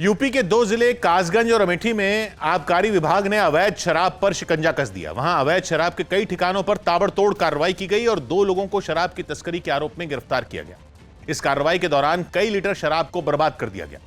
UP के दो जिले कासगंज और अमेठी में आबकारी विभाग ने अवैध शराब पर शिकंजा कस दिया। वहां अवैध शराब के कई ठिकानों पर ताबड़तोड़ कार्रवाई की गई और 2 लोगों को शराब की तस्करी के आरोप में गिरफ्तार किया गया। इस कार्रवाई के दौरान कई लीटर शराब को बर्बाद कर दिया गया,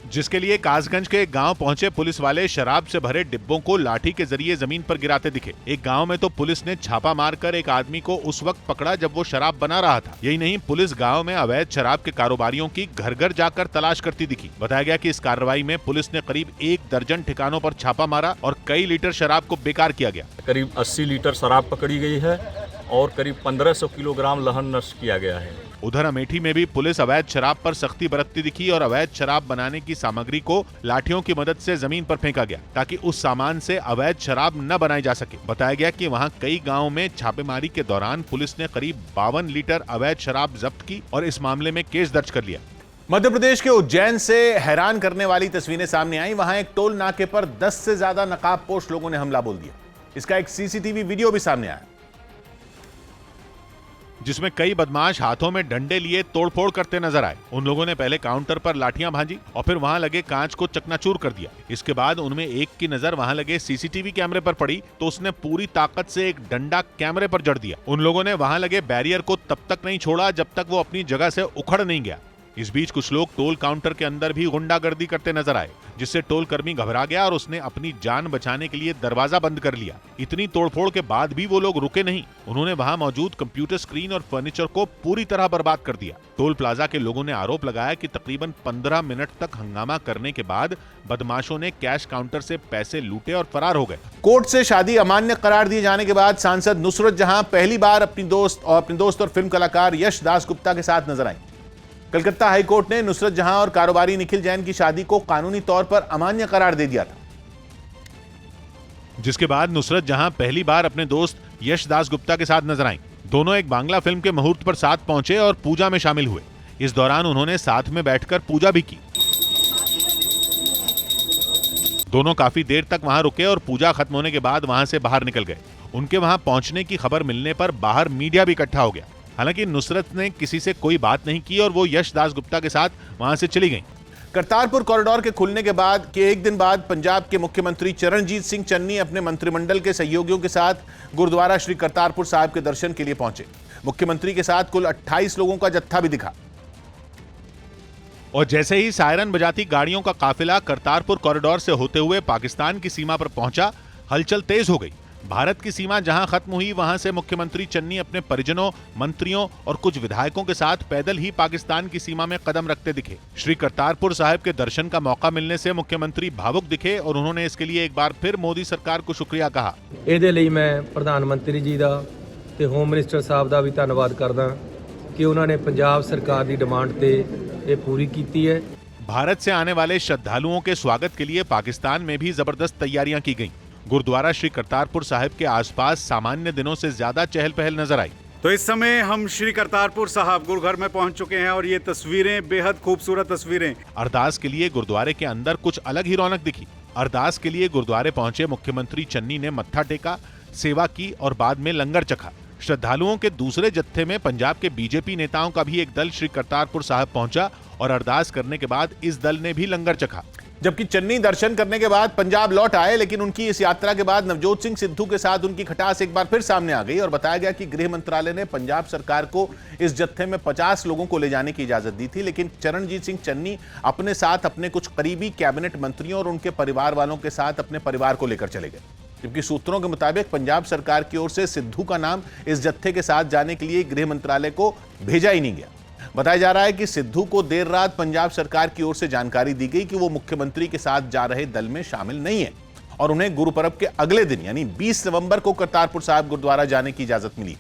जिसके लिए कासगंज के एक गांव पहुंचे पुलिस वाले शराब से भरे डिब्बों को लाठी के जरिए जमीन पर गिराते दिखे। एक गांव में तो पुलिस ने छापा मारकर एक आदमी को उस वक्त पकड़ा जब वो शराब बना रहा था। यही नहीं, पुलिस गांव में अवैध शराब के कारोबारियों की घर घर जाकर तलाश करती दिखी। बताया गया कि इस कार्रवाई में पुलिस ने करीब 1 दर्जन ठिकानों पर छापा मारा और कई लीटर शराब को बेकार किया गया। करीब 80 लीटर शराब पकड़ी गई है और करीब 1500 किलोग्राम लहन नष्ट किया गया है। उधर अमेठी में भी पुलिस अवैध शराब पर सख्ती बरतती दिखी और अवैध शराब बनाने की सामग्री को लाठियों की मदद से जमीन पर फेंका गया ताकि उस सामान से अवैध शराब न बनाई जा सके। बताया गया कि वहां कई गांवों में छापेमारी के दौरान पुलिस ने करीब 52 लीटर अवैध शराब जब्त की और इस मामले में केस दर्ज कर लिया। मध्य प्रदेश के उज्जैन से हैरान करने वाली तस्वीरें सामने आई। वहां एक टोल नाके पर 10 से ज्यादा नकाबपोश लोगों ने हमला बोल दिया। इसका एक सीसीटीवी वीडियो भी सामने आया, जिसमें कई बदमाश हाथों में डंडे लिए तोड़फोड़ करते नजर आए। उन लोगों ने पहले काउंटर पर लाठियां भांजी और फिर वहां लगे कांच को चकनाचूर कर दिया। इसके बाद उनमें एक की नजर वहां लगे सीसीटीवी कैमरे पर पड़ी तो उसने पूरी ताकत से एक डंडा कैमरे पर जड़ दिया। उन लोगों ने वहां लगे बैरियर को तब तक नहीं छोड़ा जब तक वो अपनी जगह से उखड़ नहीं गया। इस बीच कुछ लोग टोल काउंटर के अंदर भी गुंडागर्दी करते नजर आए, जिससे टोल कर्मी घबरा गया और उसने अपनी जान बचाने के लिए दरवाजा बंद कर लिया। इतनी तोड़फोड़ के बाद भी वो लोग रुके नहीं। उन्होंने वहां मौजूद कंप्यूटर स्क्रीन और फर्नीचर को पूरी तरह बर्बाद कर दिया। टोल प्लाजा के लोगों ने आरोप लगाया कि तकरीबन 15 मिनट तक हंगामा करने के बाद बदमाशों ने कैश काउंटर से पैसे लूटे और फरार हो गए। कोर्ट से शादी अमान्य करार दिए जाने के बाद सांसद नुसरत जहां पहली बार अपनी दोस्त और फिल्म कलाकार यश दासगुप्ता के साथ नजर आई। कलकत्ता हाईकोर्ट ने नुसरत जहां और कारोबारी निखिल जैन की शादी को कानूनी तौर पर अमान्य करार दे दिया था, जिसके बाद नुसरत जहां पहली बार अपने दोस्त यश दासगुप्ता के साथ नजर आईं। दोनों एक बांग्ला फिल्म के मुहूर्त पर साथ पहुंचे और पूजा में शामिल हुए। इस दौरान उन्होंने साथ में बैठकर पूजा भी की। दोनों काफी देर तक वहां रुके और पूजा खत्म होने के बाद वहां से बाहर निकल गए। उनके वहां पहुंचने की खबर मिलने पर बाहर मीडिया भी इकट्ठा हो गया। हालांकि नुसरत ने किसी से कोई बात नहीं की और वो यश दासगुप्ता के साथ वहां से चली गईं। करतारपुर कॉरिडोर के खुलने के बाद एक दिन बाद पंजाब के मुख्यमंत्री चरणजीत सिंह चन्नी अपने मंत्रिमंडल के सहयोगियों के साथ गुरुद्वारा श्री करतारपुर साहिब के दर्शन के लिए पहुंचे। मुख्यमंत्री के साथ कुल 28 लोगों का जत्था भी दिखा और जैसे ही सायरन बजाती गाड़ियों का काफिला करतारपुर कॉरिडोर से होते हुए पाकिस्तान की सीमा पर पहुंचा, हलचल तेज हो गई। भारत की सीमा जहां खत्म हुई वहां से मुख्यमंत्री चन्नी अपने परिजनों, मंत्रियों और कुछ विधायकों के साथ पैदल ही पाकिस्तान की सीमा में कदम रखते दिखे। श्री करतारपुर साहिब के दर्शन का मौका मिलने से मुख्यमंत्री भावुक दिखे और उन्होंने इसके लिए एक बार फिर मोदी सरकार को शुक्रिया कहा। ਇਹਦੇ ਲਈ ਮੈਂ ਪ੍ਰਧਾਨ ਮੰਤਰੀ ਜੀ ਦਾ ਤੇ ਹੋਮ ਮਿਨਿਸਟਰ ਸਾਹਿਬ ਦਾ ਵੀ ਧੰਨਵਾਦ ਕਰਦਾ ਕਿ ਉਹਨਾਂ ਨੇ ਪੰਜਾਬ ਸਰਕਾਰ ਦੀ ਡਿਮਾਂਡ ਤੇ ਇਹ ਪੂਰੀ ਕੀਤੀ है। भारत से आने वाले श्रद्धालुओं के स्वागत के लिए पाकिस्तान में भी जबरदस्त तैयारियां की गईं। गुरुद्वारा श्री करतारपुर साहिब के आसपास सामान्य दिनों से ज्यादा चहल पहल नजर आई। तो इस समय हम श्री करतारपुर साहिब गुरुघर में पहुंच चुके हैं और ये तस्वीरें बेहद खूबसूरत तस्वीरें। अरदास के लिए गुरुद्वारे के अंदर कुछ अलग ही रौनक दिखी। अरदास के लिए गुरुद्वारे पहुंचे मुख्यमंत्री चन्नी ने मत्था टेका, सेवा की और बाद में लंगर चखा। श्रद्धालुओं के दूसरे जत्थे में पंजाब के बीजेपी नेताओं का भी एक दल श्री करतारपुर साहिब पहुंचा और अरदास करने के बाद इस दल ने भी लंगर चखा। जबकि चन्नी दर्शन करने के बाद पंजाब लौट आए, लेकिन उनकी इस यात्रा के बाद नवजोत सिंह सिद्धू के साथ उनकी खटास एक बार फिर सामने आ गई और बताया गया कि गृह मंत्रालय ने पंजाब सरकार को इस जत्थे में 50 लोगों को ले जाने की इजाजत दी थी, लेकिन चरणजीत सिंह चन्नी अपने साथ अपने कुछ करीबी कैबिनेट मंत्रियों और उनके परिवार वालों के साथ अपने परिवार को लेकर चले गए। जबकि सूत्रों के मुताबिक पंजाब सरकार की ओर से सिद्धू का नाम इस जत्थे के साथ जाने के लिए गृह मंत्रालय को भेजा ही नहीं गया। बताया जा रहा है कि सिद्धू को देर रात पंजाब सरकार की ओर से जानकारी दी गई कि वो मुख्यमंत्री के साथ जा रहे दल में शामिल नहीं है और उन्हें गुरु पर्व के अगले दिन यानी 20 नवंबर को करतारपुर साहिब गुरुद्वारा जाने की इजाजत मिली,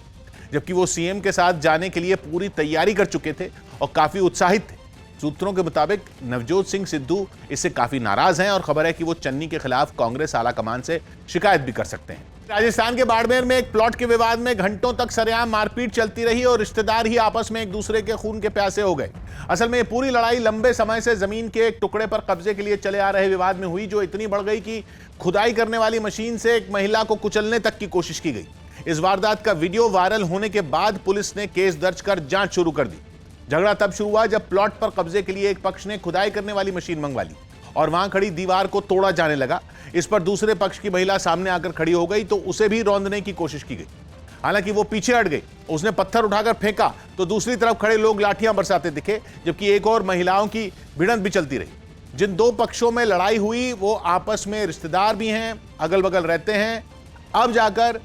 जबकि वो सीएम के साथ जाने के लिए पूरी तैयारी कर चुके थे और काफी उत्साहित थे। सूत्रों के मुताबिक नवजोत सिंह सिद्धू इससे काफी नाराज हैं और खबर है कि वो चन्नी के खिलाफ कांग्रेस आला कमान से शिकायत भी कर सकते हैं। राजस्थान के बाड़मेर में एक प्लॉट के विवाद में घंटों तक सरेआम मारपीट चलती रही और रिश्तेदार ही आपस में एक दूसरे के खून के प्यासे हो गए। असल में ये पूरी लड़ाई लंबे समय से जमीन के एक टुकड़े पर कब्जे के लिए चले आ रहे विवाद में हुई, जो इतनी बढ़ गई कि खुदाई करने वाली मशीन से एक महिला को कुचलने तक की कोशिश की गई। इस वारदात का वीडियो वायरल होने के बाद पुलिस ने केस दर्ज कर जांच शुरू कर दी। झगड़ा तब शुरू हुआ जब प्लॉट पर कब्जे के लिए एक पक्ष ने खुदाई करने वाली मशीन मंगवा ली और वहां खड़ी दीवार को तोड़ा जाने लगा। इस पर दूसरे पक्ष की महिला सामने आकर खड़ी हो गई तो उसे भी रौंदने की कोशिश की गई। हालांकि वो पीछे हट गई, उसने पत्थर उठाकर फेंका तो दूसरी तरफ खड़े लोग लाठियां बरसाते दिखे, जबकि एक और महिलाओं की भिड़ंत भी चलती रही। जिन दो पक्षों में लड़ाई हुई वो आपस में रिश्तेदार भी हैं, अगल बगल रहते हैं। अब जाकर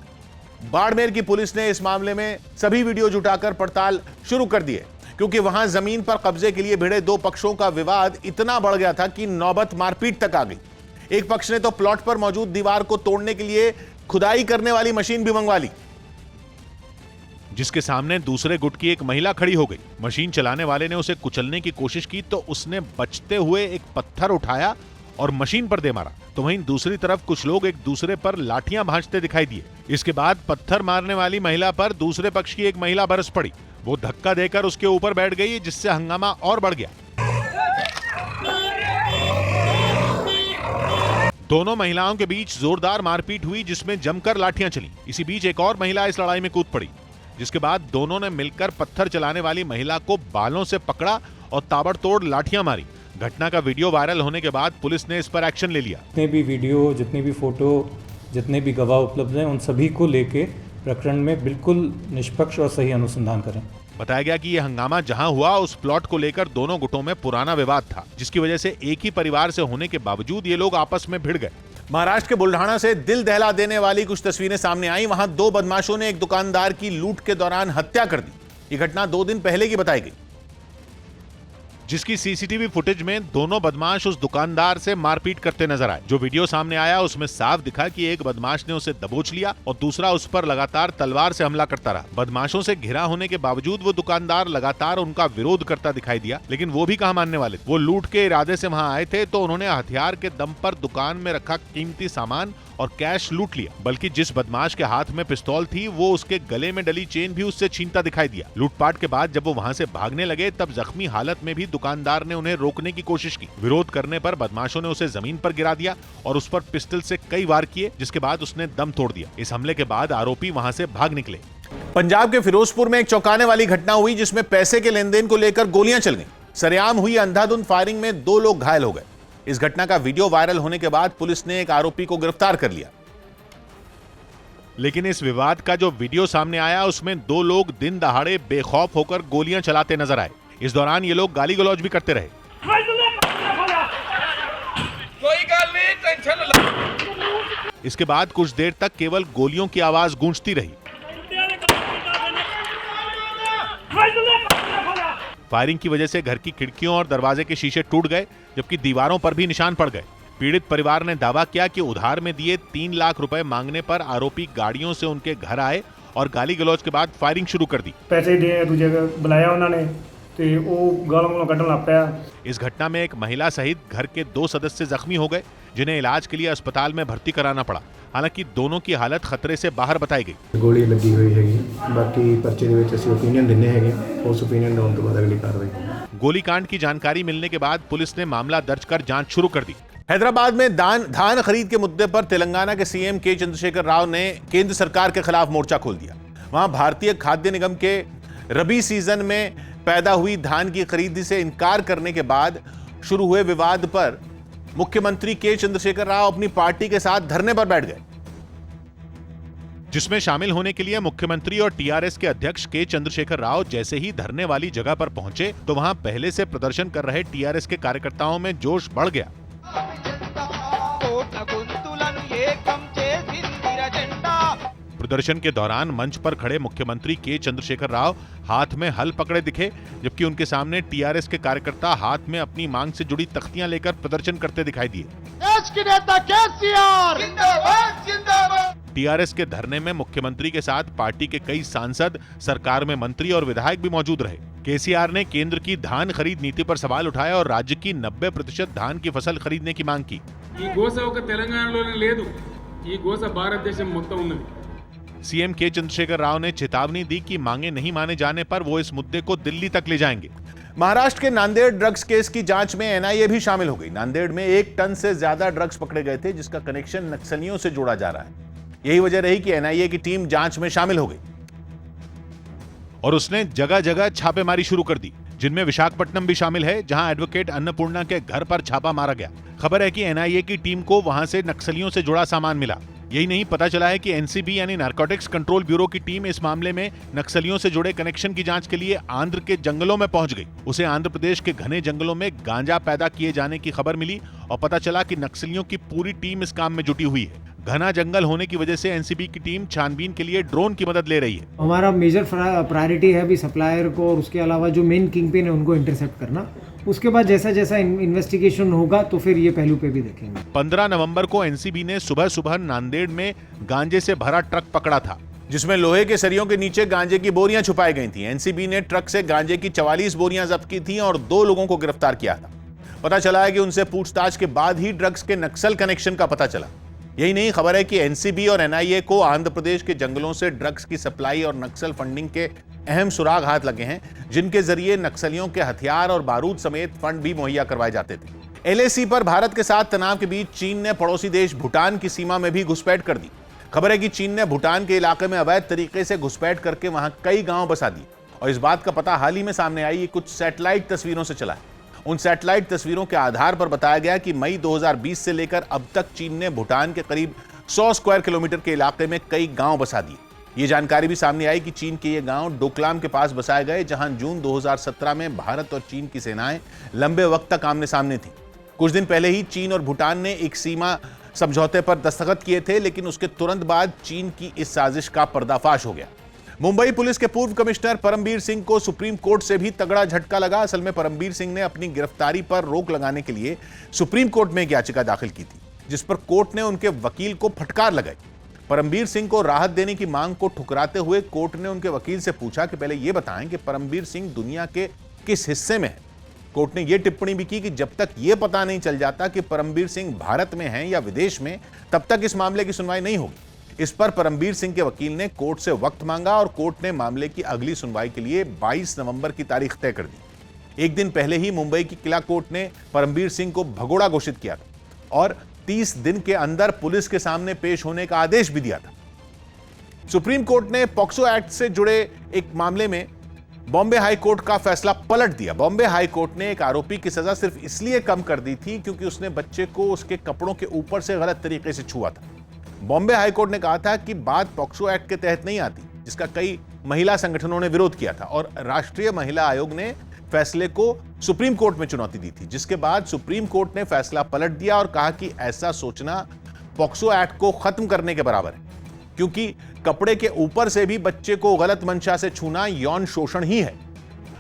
बाड़मेर की पुलिस ने इस मामले में सभी वीडियो जुटाकर पड़ताल शुरू कर दी है, क्योंकि वहां जमीन पर कब्जे के लिए भिड़े दो पक्षों का विवाद इतना बढ़ गया था कि नौबत मारपीट तक आ गई। एक पक्ष ने तो प्लॉट पर मौजूद दीवार को तोड़ने के लिए खुदाई करने वाली मशीन भी मंगवा ली, जिसके सामने दूसरे गुट की एक महिला खड़ी हो गई। मशीन चलाने वाले ने उसे कुचलने की कोशिश की तो उसने बचते हुए एक पत्थर उठाया और मशीन पर दे मारा। तो वहीं दूसरी तरफ कुछ लोग एक दूसरे पर लाठियां भांजते दिखाई दिए। इसके बाद पत्थर मारने वाली महिला पर दूसरे पक्ष की एक महिला बरस पड़ी। वो धक्का देकर उसके ऊपर बैठ गई, जिससे हंगामा और बढ़ गया। दोनों महिलाओं के बीच जोरदार मारपीट हुई, जिसमें जमकर लाठियां चली। इसी बीच एक और महिला इस लड़ाई में कूद पड़ी, जिसके बाद दोनों ने मिलकर पत्थर चलाने वाली महिला को बालों से पकड़ा और ताबड़तोड़ लाठियां मारी। घटना का वीडियो वायरल होने के बाद पुलिस ने इस पर एक्शन ले लिया। जितने भी वीडियो, जितने भी फोटो, जितने भी गवाह उपलब्ध हैं, उन सभी को लेके प्रकरण में बिल्कुल निष्पक्ष और सही अनुसंधान करें। बताया गया कि यह हंगामा जहां हुआ उस प्लॉट को लेकर दोनों गुटों में पुराना विवाद था, जिसकी वजह से एक ही परिवार से होने के बावजूद ये लोग आपस में भिड़ गए। महाराष्ट्र के बुल्ढाना से दिल दहला देने वाली कुछ तस्वीरें सामने आई। वहां दो बदमाशों ने एक दुकानदार की लूट के दौरान हत्या कर दी। ये घटना 2 दिन पहले की बताई गई, जिसकी सीसीटीवी फुटेज में दोनों बदमाश उस दुकानदार से मारपीट करते नजर आए। जो वीडियो सामने आया उसमें साफ दिखा कि एक बदमाश ने उसे दबोच लिया और दूसरा उस पर लगातार तलवार से हमला करता रहा। बदमाशों से घिरा होने के बावजूद वो दुकानदार लगातार उनका विरोध करता दिखाई दिया, लेकिन वो भी कहां मानने वाले। वो लूट के इरादे से वहां आए थे तो उन्होंने हथियार के दम पर दुकान में रखा कीमती सामान और कैश लूट लिया, बल्कि जिस बदमाश के हाथ में पिस्तौल थी वो उसके गले में डली चेन भी उससे छीनता दिखाई दिया। लूटपाट के बाद जब वो वहां से भागने लगे तब जख्मी हालत में भी दुकानदार ने उन्हें रोकने की कोशिश की। विरोध करने पर बदमाशों ने उसे जमीन पर गिरा दिया और उस पर पिस्टल से कई वार किए, जिसके बाद उसने दम तोड़ दिया। इस हमले के बाद आरोपी वहां से भाग निकले। पंजाब के फिरोजपुर में एक चौंकाने वाली घटना हुई, जिसमें पैसे के लेन देन को लेकर गोलियां चल गईं। सरेआम हुई अंधाधुंध फायरिंग में 2 लोग घायल हो गए। इस घटना का वीडियो वायरल होने के बाद पुलिस ने एक आरोपी को गिरफ्तार कर लिया, लेकिन इस विवाद का जो वीडियो सामने आया उसमें 2 लोग दिन दहाड़े बेखौफ होकर गोलियां चलाते नजर आए। इस दौरान ये लोग गाली गलौज भी करते रहे। इसके बाद कुछ देर तक केवल गोलियों की आवाज गूंजती रही। फायरिंग की वजह से घर की खिड़कियों और दरवाजे के शीशे टूट गए, जबकि दीवारों पर भी निशान पड़ गए। पीड़ित परिवार ने दावा किया कि उधार में दिए 3 लाख रुपए मांगने पर आरोपी गाड़ियों से उनके घर आए और गाली गलौज के बाद फायरिंग शुरू कर दी। पैसे दे दूजे बुलाया उन्होंने ते वो गालों कटन लग पाया। इस घटना में एक महिला सहित घर के 2 सदस्य जख्मी हो गए, जिन्हें इलाज के लिए अस्पताल में भर्ती कराना पड़ा। हालांकि दोनों की हालत खतरे से बाहर बताई गई। गोली लगी हुई हैगी, बाकी पर्चे ਦੇ ਵਿੱਚ ਅਸੀਂ ओपीनियन ਦਿੰਨੇ ਹੈਗੇ, ਉਸ ओपीनियन देने के बाद अगली कार्रवाई। गोलीकांड की जानकारी मिलने के बाद पुलिस ने मामला दर्ज कर जांच शुरू कर दी। हैदराबाद में धान खरीद के मुद्दे पर तेलंगाना के सीएम के चंद्रशेखर राव ने केंद्र सरकार के खिलाफ मोर्चा खोल दिया। वहां भारतीय खाद्य निगम के रबी सीजन में पैदा हुई धान की खरीदी से इनकार करने के बाद शुरू हुए विवाद पर मुख्यमंत्री के चंद्रशेखर राव अपनी पार्टी के साथ धरने पर बैठ गए, जिसमें शामिल होने के लिए मुख्यमंत्री और टीआरएस के अध्यक्ष के चंद्रशेखर राव जैसे ही धरने वाली जगह पर पहुंचे तो वहां पहले से प्रदर्शन कर रहे टीआरएस के कार्यकर्ताओं में जोश बढ़ गया। प्रदर्शन के दौरान मंच पर खड़े मुख्यमंत्री के चंद्रशेखर राव हाथ में हल पकड़े दिखे, जबकि उनके सामने टीआरएस के कार्यकर्ता हाथ में अपनी मांग से जुड़ी तख्तियां लेकर प्रदर्शन करते दिखाई दिए। देश के नेता केसीआर जिंदाबाद जिंदाबाद। टीआरएस के धरने में मुख्यमंत्री के साथ पार्टी के कई सांसद, सरकार में मंत्री और विधायक भी मौजूद रहे। केसीआर ने केंद्र की धान खरीद नीति पर सवाल उठाया और राज्य की 90% धान की फसल खरीदने की मांग की। सीएम के चंद्रशेखर राव ने चेतावनी दी कि मांगे नहीं माने जाने पर वो इस मुद्दे को दिल्ली तक ले जाएंगे। महाराष्ट्र के नांदेड़ ड्रग्स केस की जांच में एनआईए भी शामिल हो गई। नांदेड़ में 1 टन से ज्यादा ड्रग्स पकड़े गए थे, जिसका कनेक्शन नक्सलियों से जोड़ा जा रहा है। यही वजह रही कि एनआईए की टीम जांच में शामिल हो गई और उसने जगह जगह छापेमारी शुरू कर दी। जिनमें विशाखापट्टनम भी शामिल है, जहां एडवोकेट अन्नपूर्णा के घर पर छापा मारा गया। खबर है कि एनआईए की टीम को वहां से नक्सलियों से जुड़ा सामान मिला। यही नहीं, पता चला है कि एनसीबी यानी नारकोटिक्स कंट्रोल ब्यूरो की टीम इस मामले में नक्सलियों से जुड़े कनेक्शन की जांच के लिए आंध्र के जंगलों में पहुंच गई। उसे आंध्र प्रदेश के घने जंगलों में गांजा पैदा किए जाने की खबर मिली और पता चला कि नक्सलियों की पूरी टीम इस काम में जुटी हुई है। घना जंगल होने की वजह से एनसीबी की टीम छानबीन के लिए ड्रोन की मदद ले रही है। हमारा मेजर प्रायोरिटी है अभी सप्लायर को और उसके अलावा जो मेन किंग पिन है उनको इंटरसेप्ट करना। उसके बाद जैसा जैसा इन्वेस्टिगेशन होगा तो फिर ये पहलू पे भी देखेंगे। 15 नवंबर को एनसीबी ने सुबह सुबह नांदेड़ में गांजे से भरा ट्रक पकड़ा था, जिसमें लोहे के सरियों के नीचे गांजे की बोरियां छुपाई गई थी। एनसीबी ने ट्रक से गांजे की 44 बोरियां जब्त की थी और 2 लोगों को गिरफ्तार किया था। पता चला है कि उनसे पूछताछ के बाद ही ड्रग्स के नक्सल कनेक्शन का पता चला। यही नहीं, खबर है कि एनसीबी और एनआईए को आंध्र प्रदेश के जंगलों से ड्रग्स की सप्लाई और नक्सल फंडिंग के अहम सुराग हाथ लगे हैं, जिनके जरिए नक्सलियों के हथियार और बारूद समेत फंड भी मुहैया करवाए जाते थे। एलएसी पर भारत के साथ तनाव के बीच चीन ने पड़ोसी देश भूटान की सीमा में भी घुसपैठ कर दी। खबर है कि चीन ने भूटान के इलाके में अवैध तरीके से घुसपैठ करके वहां कई गांव बसा दिए और इस बात का पता हाल ही में सामने आई कुछ सैटेलाइट तस्वीरों से चला है। उन सैटेलाइट तस्वीरों के आधार पर बताया गया कि मई 2020 से लेकर अब तक चीन ने भूटान के करीब 100 स्क्वायर किलोमीटर के इलाके में कई गांव बसा दिए। ये जानकारी भी सामने आई कि चीन के ये गांव डोकलाम के पास बसाए गए, जहां जून 2017 में भारत और चीन की सेनाएं लंबे वक्त तक आमने सामने थी। कुछ दिन पहले ही चीन और भूटान ने एक सीमा समझौते पर दस्तखत किए थे, लेकिन उसके तुरंत बाद चीन की इस साजिश का पर्दाफाश हो गया। मुंबई पुलिस के पूर्व कमिश्नर परमबीर सिंह को सुप्रीम कोर्ट से भी तगड़ा झटका लगा। असल में परमबीर सिंह ने अपनी गिरफ्तारी पर रोक लगाने के लिए सुप्रीम कोर्ट में एक याचिका दाखिल की थी, जिस पर कोर्ट ने उनके वकील को फटकार लगाई। परमबीर सिंह को राहत देने की मांग को ठुकराते हुए कोर्ट ने उनके वकील से पूछा कि पहले यह बताएं कि परमबीर सिंह दुनिया के किस हिस्से में है। कोर्ट ने यह टिप्पणी भी की कि जब तक यह पता नहीं चल जाता कि परमबीर सिंह भारत में हैं या विदेश में, तब तक इस मामले की सुनवाई नहीं होगी। इस पर परमबीर सिंह के वकील ने कोर्ट से वक्त मांगा और कोर्ट ने मामले की अगली सुनवाई के लिए 22 नवंबर की तारीख तय कर दी। एक दिन पहले ही मुंबई की किला कोर्ट ने परमबीर सिंह को भगोड़ा घोषित किया था और 30 दिन के अंदर पुलिस के सामने पेश होने का आदेश भी दिया था। सुप्रीम कोर्ट ने पॉक्सो एक्ट से जुड़े एक मामले में बॉम्बे हाई कोर्ट का फैसला पलट दिया। बॉम्बे हाई कोर्ट ने एक आरोपी की सजा सिर्फ इसलिए कम कर दी थी क्योंकि उसने बच्चे को उसके कपड़ों के ऊपर से गलत तरीके से छुआ था। बॉम्बे हाई कोर्ट ने कहा था कि बात पॉक्सो एक्ट के तहत नहीं आती, जिसका कई महिला संगठनों ने विरोध किया था और राष्ट्रीय महिला आयोग ने फैसले को सुप्रीम कोर्ट में चुनौती दी थी, जिसके बाद सुप्रीम कोर्ट ने फैसला पलट दिया और कहा कि ऐसा सोचना पॉक्सो एक्ट को खत्म करने के बराबर है, क्योंकि कपड़े के ऊपर से भी बच्चे को गलत मंशा से छूना यौन शोषण ही है।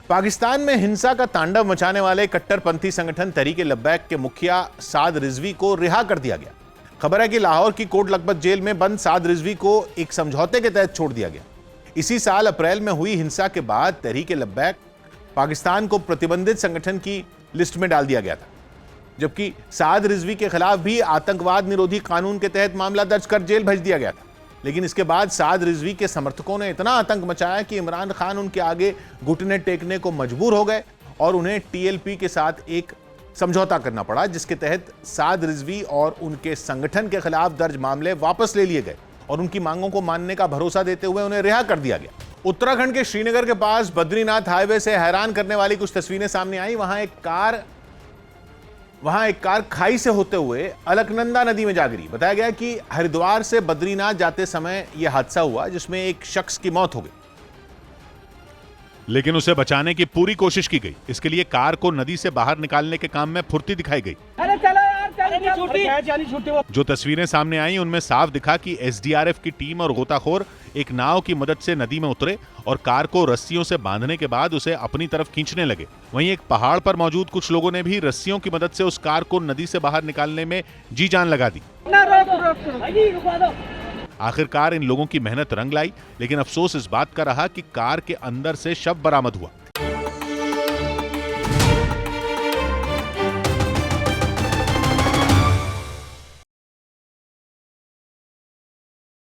पाकिस्तान में हिंसा का तांडव मचाने वाले कट्टरपंथी संगठन तहरीक लब्बैक के मुखिया साद रिजवी को रिहा कर दिया गया। खबर है कि लाहौर की कोट लखपत जेल में बंद साद रिजवी को एक समझौते के तहत छोड़ दिया गया। इसी साल अप्रैल में हुई हिंसा के बाद तहरीक लब्बैक पाकिस्तान को प्रतिबंधित संगठन की लिस्ट में डाल दिया गया था, जबकि साद रिजवी के खिलाफ भी आतंकवाद निरोधी कानून के तहत मामला दर्ज कर जेल भेज दिया गया था। लेकिन इसके बाद साद रिजवी के समर्थकों ने इतना आतंक मचाया कि इमरान खान उनके आगे घुटने टेकने को मजबूर हो गए और उन्हें टीएलपी के साथ एक समझौता करना पड़ा, जिसके तहत साद रिजवी और उनके संगठन के खिलाफ दर्ज मामले वापस ले लिए गए और उनकी मांगों को मानने का भरोसा देते हुए उन्हें रिहा कर दिया गया। उत्तराखंड के श्रीनगर के पास बद्रीनाथ हाईवे से हैरान करने वाली कुछ तस्वीरें सामने आई। वहां एक कार खाई से होते हुए अलकनंदा नदी में जा गिरी। बताया गया कि हरिद्वार से बद्रीनाथ जाते समय यह हादसा हुआ, जिसमें एक शख्स की मौत हो गई, लेकिन उसे बचाने की पूरी कोशिश की गई। इसके लिए कार को नदी से बाहर निकालने के काम में फुर्ती दिखाई गई। जो तस्वीरें सामने आई उनमें साफ दिखा कि एसडीआरएफ की टीम और गोताखोर एक नाव की मदद से नदी में उतरे और कार को रस्सियों से बांधने के बाद उसे अपनी तरफ खींचने लगे। वहीं एक पहाड़ पर मौजूद कुछ लोगों ने भी रस्सियों की मदद से उस कार को नदी से बाहर निकालने में जी जान लगा दी। आखिरकार इन लोगों की मेहनत रंग लाई, लेकिन अफसोस इस बात का रहा कि कार के अंदर से शव बरामद हुआ।